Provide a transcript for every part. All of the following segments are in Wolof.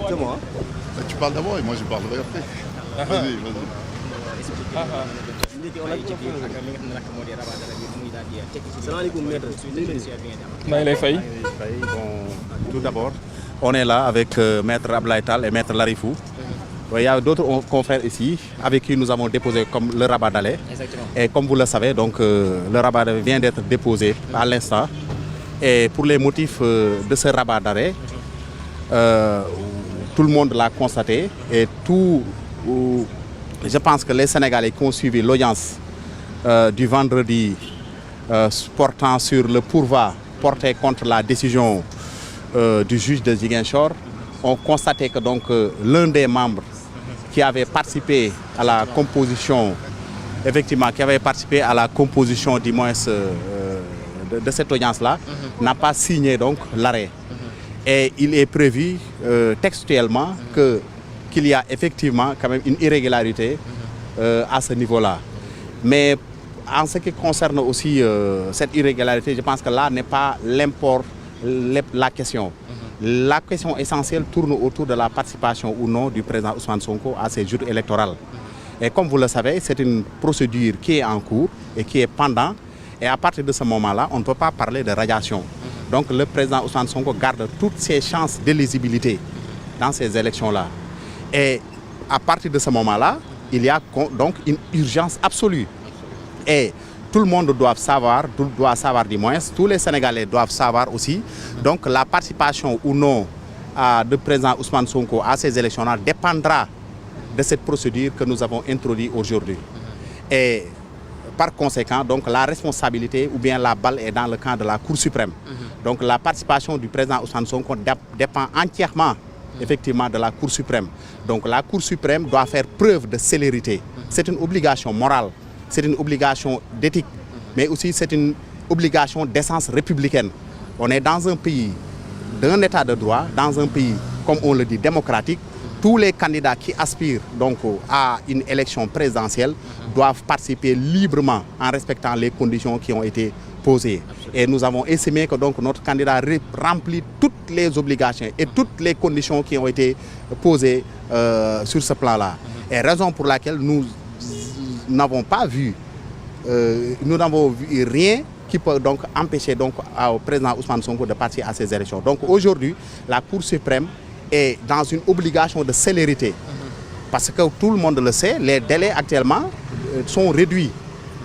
C'est moi. Tu parles d'abord et moi je parlerai après. Vas-y. Tout d'abord, on est là avec Maître Abdoulaye Tall et Maître Larifou. Il y a d'autres confrères ici avec qui nous avons déposé comme le rabat d'Alé. Et comme vous le savez, donc, le rabat d'Alé vient d'être déposé à l'instant. Et pour les motifs de ce rabat d'arrêt, tout le monde l'a constaté. Et je pense que les Sénégalais qui ont suivi l'audience du vendredi portant sur le pourvoi porté contre la décision du juge de Ziguinchor ont constaté que donc l'un des membres qui avait participé à la composition, effectivement, qui avait participé à la composition du moins de cette audience-là, n'a pas signé donc l'arrêt. Et il est prévu textuellement qu'il y a effectivement quand même une irrégularité à ce niveau-là. Mais en ce qui concerne aussi cette irrégularité, je pense que là n'est pas l'import, la question. La question essentielle tourne autour de la participation ou non du président Ousmane Sonko à ces jours électoraux. Et comme vous le savez, c'est une procédure qui est en cours et qui est pendant. Et à partir de ce moment-là, on ne peut pas parler de radiation. Donc le président Ousmane Sonko garde toutes ses chances d'éligibilité dans ces élections-là. Et à partir de ce moment-là, il y a donc une urgence absolue. Et tout le monde doit savoir du moins, tous les Sénégalais doivent savoir aussi. Donc la participation ou non du président Ousmane Sonko à ces élections-là dépendra de cette procédure que nous avons introduite aujourd'hui. Et par conséquent, donc, la responsabilité ou bien la balle est dans le camp de la Cour suprême. Donc la participation du président Ousmane Sonko dépend entièrement effectivement de la Cour suprême. Donc la Cour suprême doit faire preuve de célérité. C'est une obligation morale, c'est une obligation d'éthique, mais aussi c'est une obligation d'essence républicaine. On est dans un pays d'un état de droit, dans un pays, comme on le dit, démocratique. Tous les candidats qui aspirent donc à une élection présidentielle doivent participer librement en respectant les conditions qui ont été posées. Et nous avons estimé que donc notre candidat remplit toutes les obligations et toutes les conditions qui ont été posées sur ce plan-là. Et raison pour laquelle nous n'avons pas vu, nous n'avons vu rien qui peut donc empêcher donc au président Ousmane Sonko de participer à ces élections. Donc aujourd'hui, la Cour suprême est dans une obligation de célérité. Parce que tout le monde le sait, les délais actuellement sont réduits.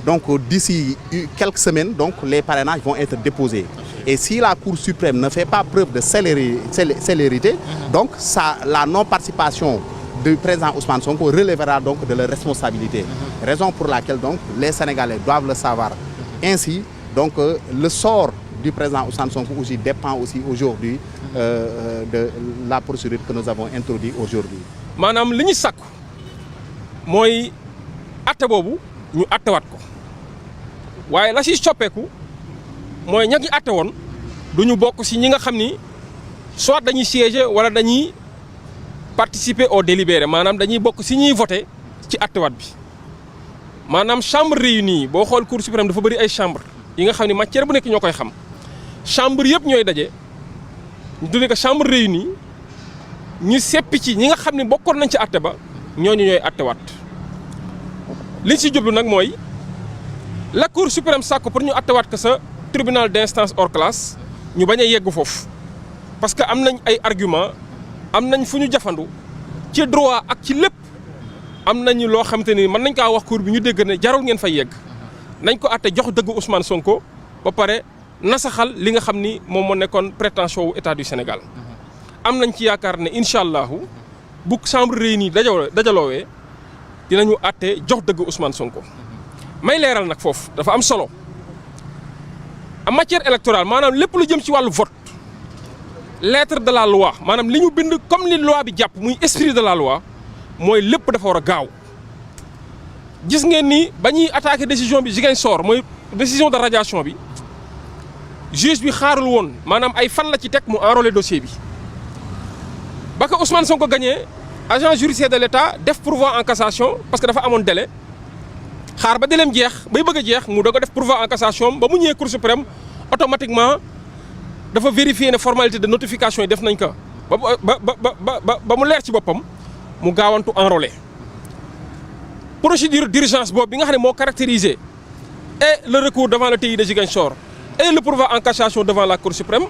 Donc d'ici quelques semaines, donc, les parrainages vont être déposés. Et si la Cour suprême ne fait pas preuve de célérité, donc la non-participation du président Ousmane Sonko relèvera donc de leur responsabilité. Raison pour laquelle donc, les Sénégalais doivent le savoir. Ainsi, donc, le sort du président Ousmane Sonko aussi dépend aussi aujourd'hui de la procédure que nous avons introduite aujourd'hui. Manam li ñu sàkku mooy atte boobu ñu attewaat ko waaye la si coppeeku mooy ña ngi atte woon du ñu bokk si ñi nga xam ni soit dañuy siéger wala dañuy participer au délibéré maanaam dañuy bokk si ñuy voté ci attewaat bi maanaam chambre réunie boo xool Cour suprême dafa bëri ay chambre yi nga xam ni matière bu nekk ñoo koy xam chambre yëpp ñooy daje ñu tuddee ko chambre réunie ñu seppi ci ñi nga xam ne bokkoon nañ ci atte ba ñooñu ñooy attewaat liñ si jublu nag mooy la Cour suprême sàkk pour ñu attewaat que sa tribunal d'instance hors classe ñu bañ a yegg foofu parce que am nañ ay argument am nañ fu ñu jafandu ci droit ak ci lépp am nañu loo xamante ni mën nañ kaa wax cour bi ñu dégg ne jarul ngeen fay yegg nañ ko atte jox dëgg Ousmane Sonko ba pare nasaxal li nga xam ni moom moo nekkoon prétention wu état du Sénégal am nañ ci yaakaar ne incha allahu bu chambre réunie dajaloowee dinañu atte jox dëgg Ousmane Sonko may leeral nag foofu dafa am solo en matière électorale maanaam lépp lu jëm ci wàllu vote lettre de la loi maanaam li ñu bind comme li loi bi jàpp muy esprit de la loi mooy lépp dafa war a gaaw gis ngeen ni ba ñuy attaqué décision bi Ziguinchor mooy décision de radiation bi juge bi xaarul woon maanaam ay fan la ci teg mu enrôler dossier bi ba ko Ousmane Sonko gagné agent judiciaire de l'État def pourvoi en cassation parce que dafa amoon délai xaar ba délai jeex bay bëgg a jeex mu doog a def pourvoi en cassation ba mu ñëwee Cour suprême automatiquement dafa vérifier ne formalité de notification yi def nañ ko ba mu leer ci boppam mu gaawantu enrôler procédure d'urgence boobu bi nga xam ne moo caractérisé et le recours devant le TI de Ziguinchor et le pourvoi en cassation devant la Cour suprême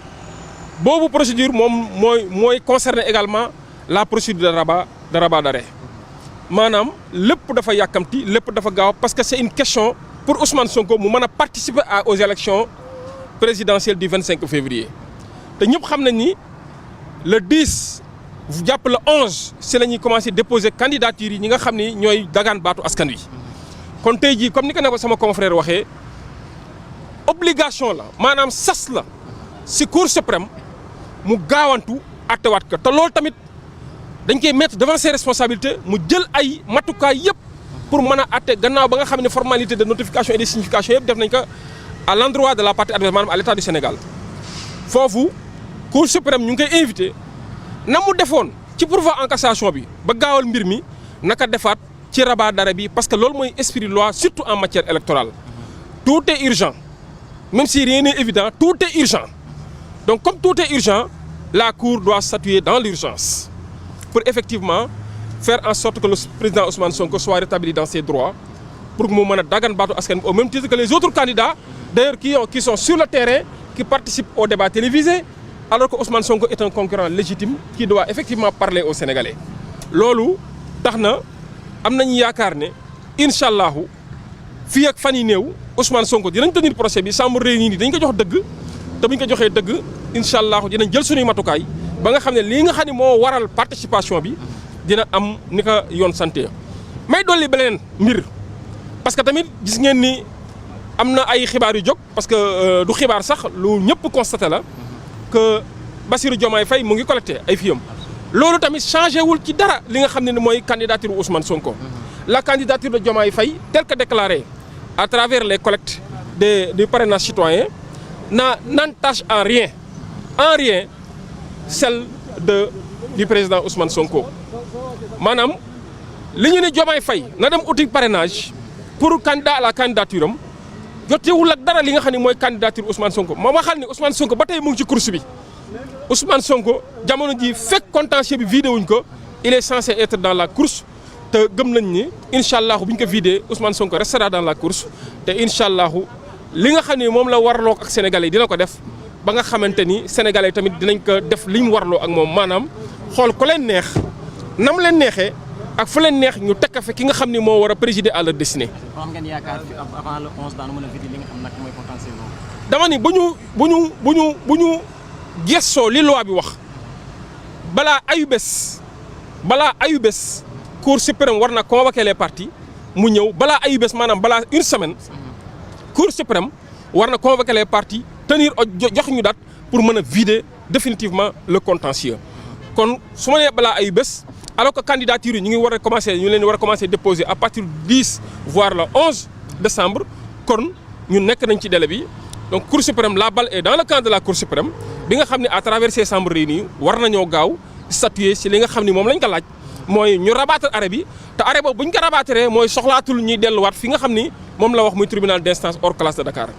boobu procédure moom mooy concerner également la procédure de rabat d'arrêt maanaam lépp dafa yàkkamti lépp dafa gaaw parce que c'est une question pour Ousmane Sonko mu mën a participer aux élections présidentielles du 25 février te ñëpp xam nañ ni le 10 jàpp le 11 si la ñuy commencer déposer candidature yi ñi nga xam ni ñooy dagaan baatu askan wi kon tey jii comme ni ko ne ko sama confrère waxee obligation la maanaam sas la si Cour suprême mu gaawantu attewaat ko te loolu tamit dañ koy mettre devant ses responsabilités mu jël ay matukaay yëpp pour mën a atte gannaaw ba nga xam ne formalité de notification et de signification yëpp def nañ ko à l'endroit de la partie adverse maanaam à l'État du Sénégal foofu Cour suprême ñu ngi koy invité na mu defoon ci pourvoi en cassation bi ba gaawal mbir mi naka defaat ci rabat d'arrêt bi parce que loolu mooy esprit loi surtout en matière électorale tout est urgent même si rien n'est évident tout est urgent donc comme tout est urgent la Cour doit statuer dans l'urgence pour effectivement faire en sorte que le président Ousmane Sonko soit rétabli dans ses droits pour que mu mën a dagan baatu askan au même titre que les autres candidats d'ailleurs qui sont sur le terrain qui participent au débat télévisé alors que Ousmane Sonko est un concurrent légitime qui doit effectivement parler aux Sénégalais loolu tax na am nañu yaakaar ne incha allahu fii ak fan yi néew Ousmane Sonko dinañ tenir procès bi chambre réunie dañ ko jox dëgg te buñ ko joxee dëgg incha allahu dinañ jël suñuy matukaay ba nga xam ne lii nga xam ne moo waral participation bi dina am ni ko yoon santé may dolli beneen mbir parce que tamit gis ngeen ni am na ay xibaar yu jóg parce que du xibaar sax lu ñëpp constaté la que Bassirou Diomaye Faye mu ngi collecté ay fiyam loolu tamit changé wul ci dara li nga xam ne mooy candidature Ousmane Sonko la candidature de Diomaye Faye telle que déclarée à travers les collectes du parrainage citoyen n'entache en rien celle du président Ousmane Sonko maanaam li ñu ne Diomaye Faye na dem uti parrainage pour candidat à la candidature am jotewul ak dara li nga xam ne mooy candidature Ousmane Sonko ma waxal ni Ousmane Sonko ba tey mu ngi ci course bi Ousmane Sonko jamono ji fekk contentieux bi vidé wuñ ko il est censé être dans la course te gëm nañ ni incha allahu bu ñu ko vidé Ousmane Sonko restera dans la course te incha allahu li nga xam ne moom la warloo ak sénégalais dina ko def ba nga xamante ni sénégalais tamit dinañ ko def li ñu warloo ak moom maanaam xool ko leen neex nam leen neexee ak fu leen neex ñu tekk fa ki nga xam ni moo war a présider à leur destinée. am ngeen yaakaar avant le 11 daanu mën a vidé li nga xam nag mooy potentiel boobu. dama ni bu ñu gëstoo li loi bi wax balaa ayu bés Cour suprême war na convoquer les parties mu ñëw balaa ayu bés maanaam balaa une semaine Cour suprême war na convoquer les parties tenir jox ñu date pour mën a vider définitivement le contentieux kon su ma nee balaa ayu bés alors que candidature yi ñu leen war a commencer déposer à partir du 10 voire le 11 décembre kon ñun nekk nañ ci délai bi donc Cour suprême la balle est dans le camp de la Cour suprême bi nga xam ne à travers ces chambres réunies war nañoo gaaw statuer ci li nga xam ni moom lañ ko laaj mooy ñu rabattre arrêt bi te arrêt boobu bu ñu ko rabattre mooy soxlaatul ñuy delluwaat fi nga xam ni moom la wax muy tribunal d'instance hors classe de Dakar.